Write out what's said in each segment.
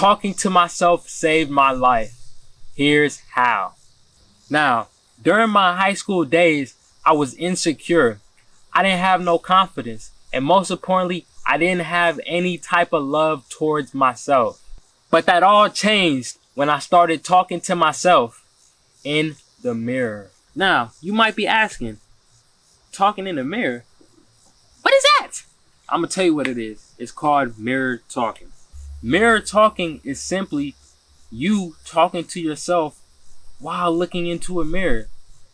Talking to myself saved my life. Here's how. Now, during my high school days, I was insecure. I didn't have no confidence. And most importantly, I didn't have any type of love towards myself. But that all changed when I started talking to myself in the mirror. Now, you might be asking, talking in the mirror? What is that? I'm going to tell you what it is. It's called mirror talking. Mirror talking is simply you talking to yourself while looking into a mirror.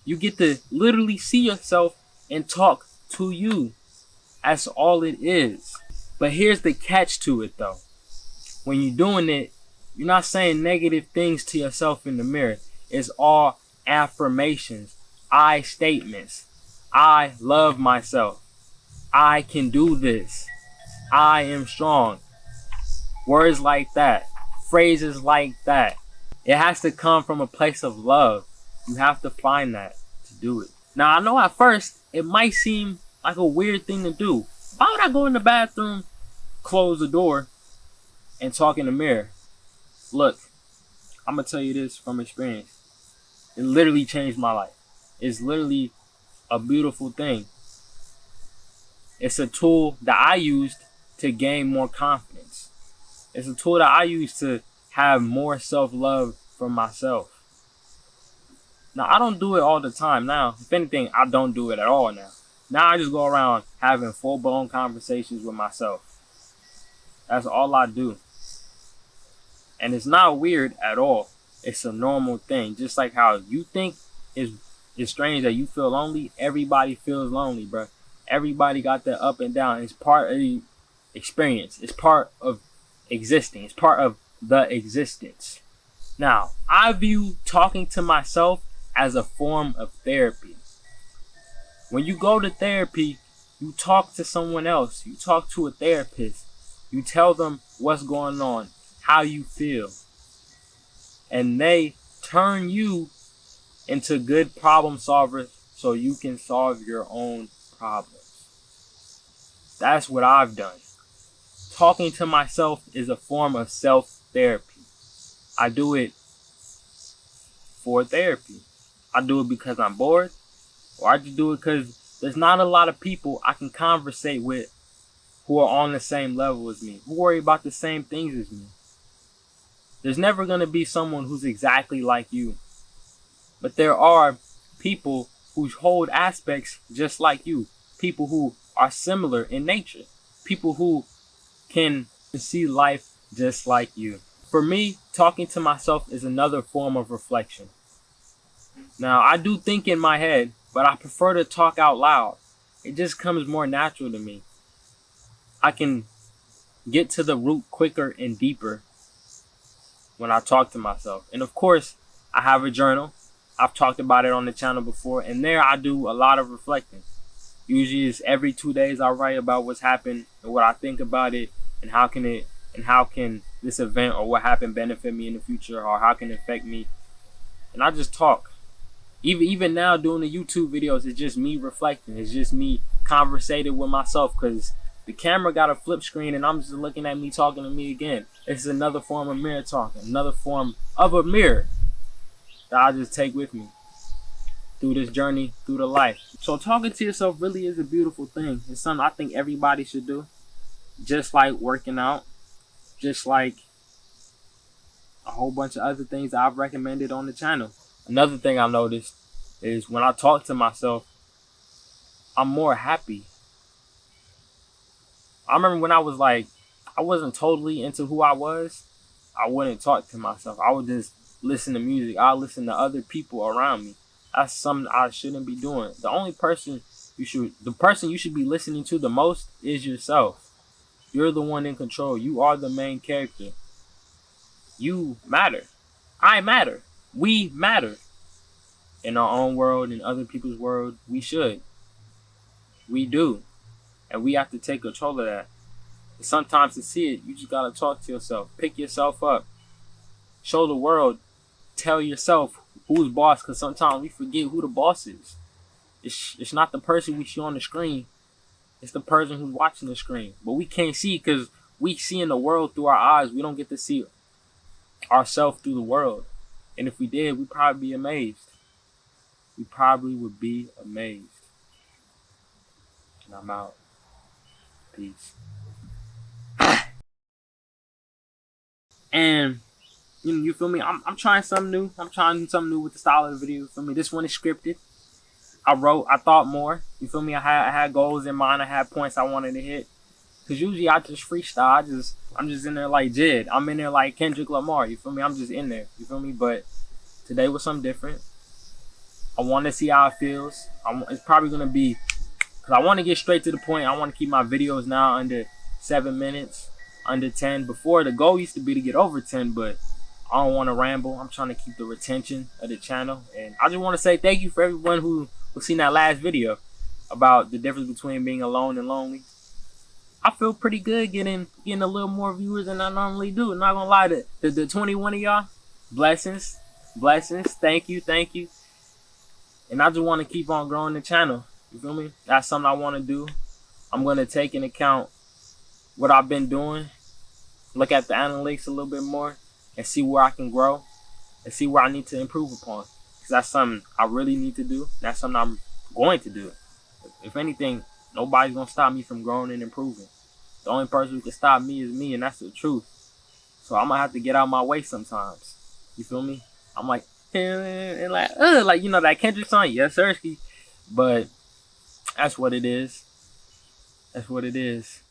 You get to literally see yourself and talk to you. That's all it is. But here's the catch to it though. When you're doing it, you're not saying negative things to yourself in the mirror. It's all affirmations, I statements. I love myself. I can do this. I am strong. Words like that. Phrases like that. It has to come from a place of love. You have to find that to do it. Now, I know at first it might seem like a weird thing to do. Why would I go in the bathroom, close the door, and talk in the mirror? Look, I'm going to tell you this from experience. It literally changed my life. It's literally a beautiful thing. It's a tool that I used to gain more confidence. It's a tool that I use to have more self-love for myself. Now, I don't do it all the time now. If anything, I don't do it at all now. Now I just go around having full-blown conversations with myself. That's all I do. And it's not weird at all. It's a normal thing. Just like how you think it's strange that you feel lonely, everybody feels lonely, bro. Everybody got that up and down. It's part of the experience. It's part of existing. It's part of the existence. Now, I view talking to myself as a form of therapy. When you go to therapy, you talk to someone else. You talk to a therapist. You tell them what's going on, how you feel. And they turn you into good problem solvers so you can solve your own problems. That's what I've done. Talking to myself is a form of self-therapy. I do it for therapy. I do it because I'm bored, or I just do it because there's not a lot of people I can conversate with who are on the same level as me, who worry about the same things as me. There's never going to be someone who's exactly like you. But there are people who hold aspects just like you. People who are similar in nature. People who can see life just like you. For me, talking to myself is another form of reflection. Now, I do think in my head, but I prefer to talk out loud. It just comes more natural to me. I can get to the root quicker and deeper when I talk to myself. And of course, I have a journal. I've talked about it on the channel before, and there I do a lot of reflecting. Usually it's every 2 days I write about what's happened and what I think about it, and how can this event or what happened benefit me in the future, or how can it affect me. And I just talk. Even now doing the YouTube videos, it's just me reflecting. It's just me conversating with myself, because the camera got a flip screen and I'm just looking at me talking to me again. It's another form of mirror talking, another form of a mirror that I just take with me through this journey, through the life. So talking to yourself really is a beautiful thing. It's something I think everybody should do. Just like working out, just like a whole bunch of other things that I've recommended on the channel. Another thing I noticed is when I talk to myself, I'm more happy. I remember when I wasn't totally into who I was, I wouldn't talk to myself. I would just listen to music. I listen to other people around me. That's something I shouldn't be doing. The person you should be listening to the most is yourself. You're the one in control. You are the main character. You matter. I matter. We matter. In our own world, in other people's world, we should. We do. And we have to take control of that. And sometimes to see it, you just gotta talk to yourself. Pick yourself up. Show the world. Tell yourself who's boss, because sometimes we forget who the boss is. It's not the person we see on the screen. It's the person who's watching the screen. But we can't see because we see in the world through our eyes. We don't get to see ourselves through the world. And if we did, we'd probably be amazed. We probably would be amazed. And I'm out. Peace. And you feel me? I'm trying something new. I'm trying something new with the style of the video. You feel me? This one is scripted. I thought more. You feel me? I had goals in mind. I had points I wanted to hit. Cause usually I just freestyle. I'm just in there like Jid. I'm in there like Kendrick Lamar. You feel me? I'm just in there. You feel me? But today was something different. I want to see how it feels. It's probably gonna be, cause I want to get straight to the point. I want to keep my videos now under 7 minutes, under 10. Before the goal used to be to get over 10, but I don't want to ramble. I'm trying to keep the retention of the channel, and I just want to say thank you for everyone who seen that last video about the difference between being alone and lonely. I feel pretty good getting a little more viewers than I normally do. Not gonna lie, to the 21 of y'all, blessings. Thank you. And I just want to keep on growing the channel. You feel me? That's something I want to do. I'm gonna take into account what I've been doing, look at the analytics a little bit more, and see where I can grow, and see where I need to improve upon. Because that's something I really need to do. That's something I'm going to do. If anything, nobody's gonna stop me from growing and improving. The only person who can stop me is me, and that's the truth. So I'm gonna have to get out of my way sometimes. You feel me? I'm like, and like that Kendrick song, yes, sirski. But that's what it is. That's what it is.